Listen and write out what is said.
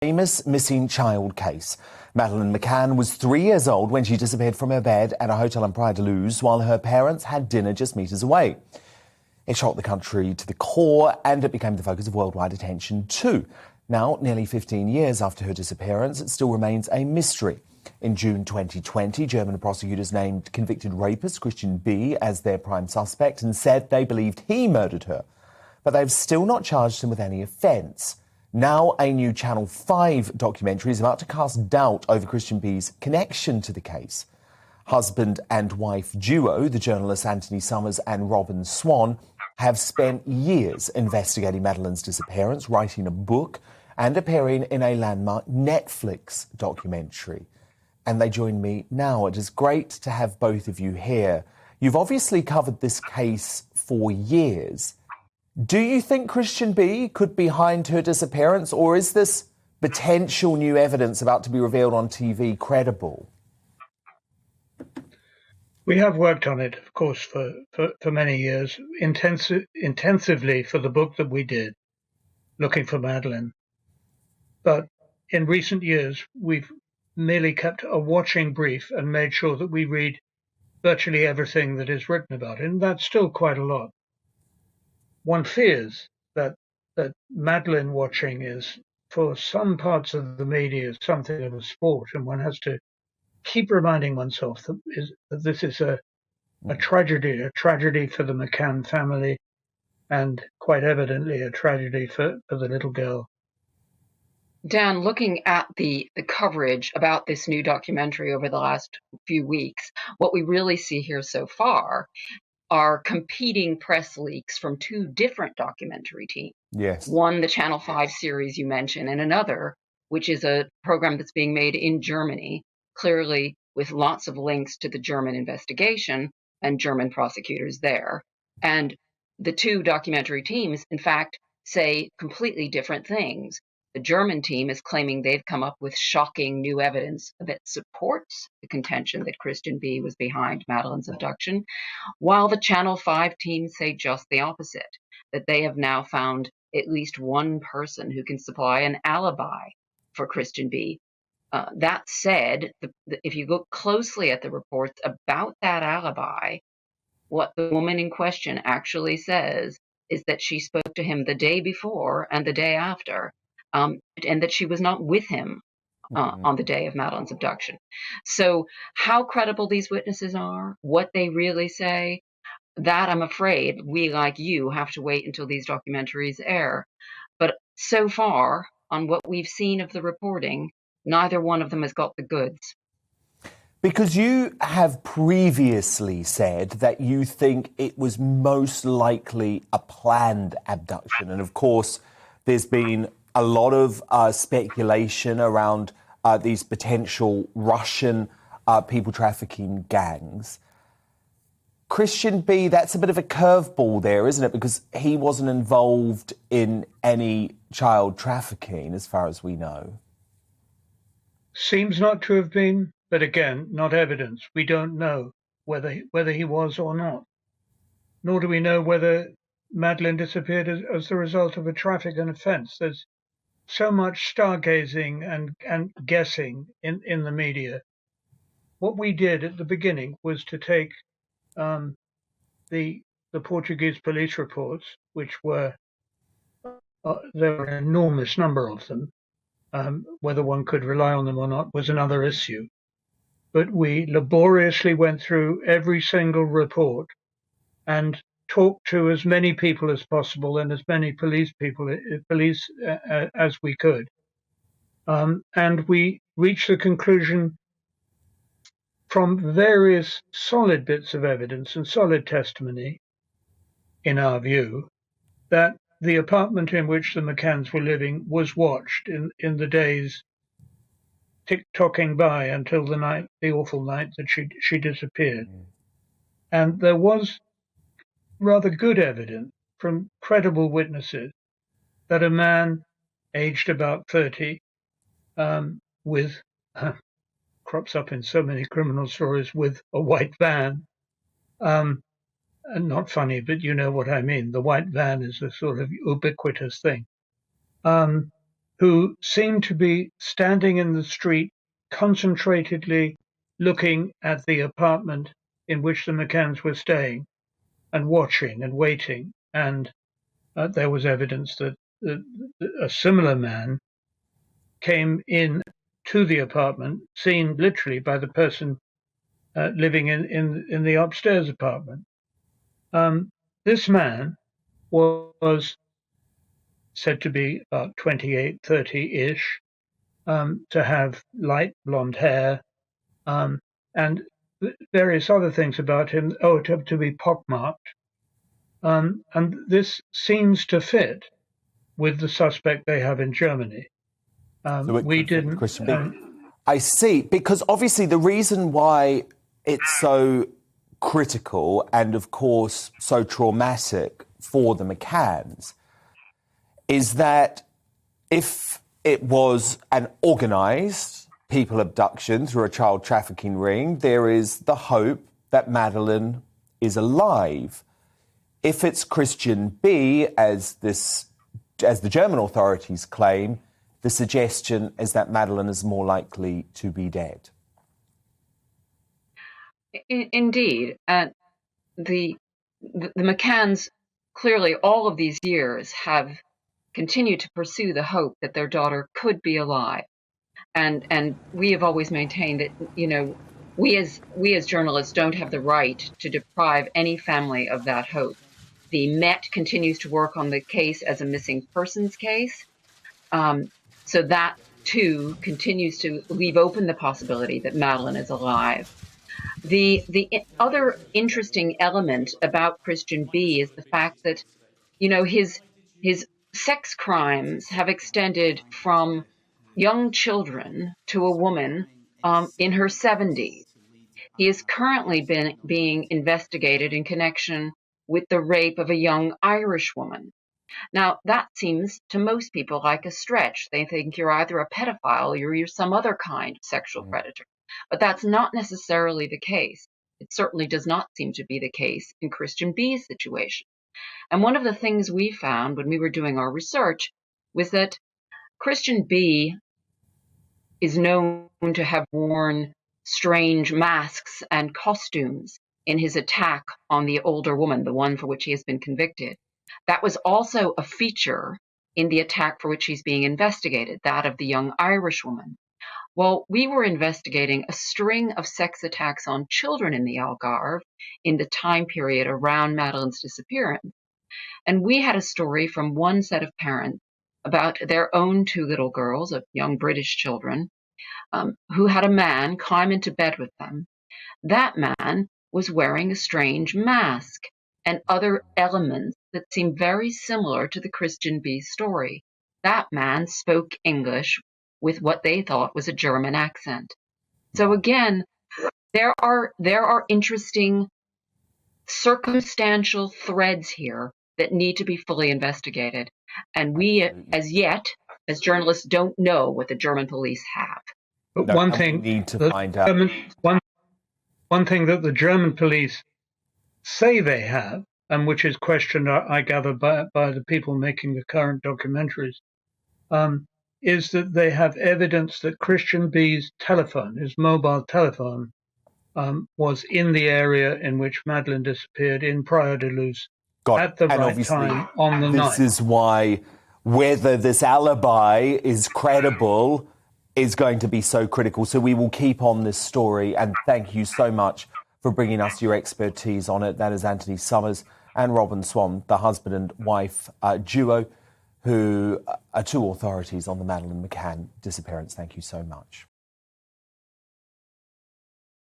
Famous missing child case. Madeleine McCann was 3 years old when she disappeared from her bed at a hotel in Praia da Luz while her parents had dinner just metres away. It shocked the country to the core and it became the focus of worldwide attention too. Now, nearly 15 years after her disappearance, it still remains a mystery. In June 2020, German prosecutors named convicted rapist Christian B as their prime suspect and said they believed he murdered her. But they've still not charged him with any offence. Now, a new Channel 5 documentary is about to cast doubt over Christian B's connection to the case. Husband and wife duo, the journalists Anthony Summers and Robin Swan, have spent years investigating Madeleine's disappearance, writing a book and appearing in a landmark Netflix documentary. And they join me now. It is great to have both of you here. You've obviously covered this case for years. Do you think Christian B could be behind her disappearance, or is this potential new evidence about to be revealed on TV credible? We have worked on it, of course, for many years, intensively for the book that we did, Looking for Madeleine. But in recent years, we've merely kept a watching brief and made sure that we read virtually everything that is written about it, and that's still quite a lot. One fears that Madeleine watching is, for some parts of the media, something of a sport, and one has to keep reminding oneself that this is a tragedy for the McCann family, and quite evidently a tragedy for the little girl. Dan, looking at the coverage about this new documentary over the last few weeks, what we really see here so far are competing press leaks from two different documentary teams. Yes. One, the Channel 5 series you mentioned, and another, which is a program that's being made in Germany, clearly with lots of links to the German investigation and German prosecutors there. And the two documentary teams, in fact, say completely different things. The German team is claiming they've come up with shocking new evidence that supports the contention that Christian B was behind Madeleine's abduction, while the Channel 5 team say just the opposite, that they have now found at least one person who can supply an alibi for Christian B. That said, if you look closely at the reports about that alibi, what the woman in question actually says is that she spoke to him the day before and the day after, and that she was not with him on the day of Madeleine's abduction. So how credible these witnesses are, what they really say, that I'm afraid we, like you, have to wait until these documentaries air. But so far, on what we've seen of the reporting, neither one of them has got the goods. Because you have previously said that you think it was most likely a planned abduction. And of course, there's been a lot of speculation around these potential Russian people trafficking gangs. Christian B, that's a bit of a curveball there, isn't it? Because he wasn't involved in any child trafficking, as far as we know. Seems not to have been, but again, not evidence. We don't know whether he was or not. Nor do we know whether Madeleine disappeared as the result of a trafficking offence. There's so much stargazing and guessing in the media. What we did at the beginning was to take the Portuguese police reports, which were there were an enormous number of them. Whether one could rely on them or not was another issue. But we laboriously went through every single report and talked to as many people as possible and as many police as we could. And we reached the conclusion from various solid bits of evidence and solid testimony, in our view, that the apartment in which the McCanns were living was watched in the days tick-tocking by until the awful night that she disappeared. And there was rather good evidence from credible witnesses that a man aged about 30 with crops up in so many criminal stories, with a white van, and not funny, but you know what I mean. The white van is a sort of ubiquitous thing. who seemed to be standing in the street, concentratedly looking at the apartment in which the McCanns were staying and watching and waiting. And there was evidence that a similar man came in to the apartment, seen literally by the person living in the upstairs apartment. This man was said to be about 28, 30-ish, to have light blonde hair, and various other things about him. To be pockmarked. And this seems to fit with the suspect they have in Germany. We didn't. Christian B. I see, because obviously the reason why it's so critical and, of course, so traumatic for the McCanns is that if it was an organised people abduction through a child trafficking ring, there is the hope that Madeleine is alive. If it's Christian B, as the German authorities claim, the suggestion is that Madeleine is more likely to be dead. Indeed. The McCanns, clearly all of these years, have continued to pursue the hope that their daughter could be alive. And we have always maintained that, we as journalists don't have the right to deprive any family of that hope. The Met continues to work on the case as a missing persons case. So that, too, continues to leave open the possibility that Madeleine is alive. The other interesting element about Christian B is the fact that, his sex crimes have extended from young children to a woman in her 70s. He is currently being investigated in connection with the rape of a young Irish woman. Now, that seems to most people like a stretch. They think you're either a pedophile or you're some other kind of sexual predator. But that's not necessarily the case. It certainly does not seem to be the case in Christian B's situation. And one of the things we found when we were doing our research was that Christian B is known to have worn strange masks and costumes in his attack on the older woman, the one for which he has been convicted. That was also a feature in the attack for which he's being investigated, that of the young Irish woman. Well, we were investigating a string of sex attacks on children in the Algarve in the time period around Madeleine's disappearance. And we had a story from one set of parents about their own two little girls, of young British children, who had a man climb into bed with them. That man was wearing a strange mask and other elements that seem very similar to the Christian B story. That man spoke English with what they thought was a German accent. So again, there are interesting circumstantial threads here that need to be fully investigated. And we, as journalists, don't know what the German police have. But No, one and thing we need to find out. One thing that the German police say they have, and which is questioned, I gather, by the people making the current documentaries, is that they have evidence that Christian B's telephone, his mobile telephone, was in the area in which Madeleine disappeared in Praia de Luz at the right time on the night. This is why whether this alibi is credible is going to be so critical. So we will keep on this story, and thank you so much for bringing us your expertise on it. That is Anthony Summers and Robin Swan, the husband and wife duo, who are two authorities on the Madeleine McCann disappearance. Thank you so much.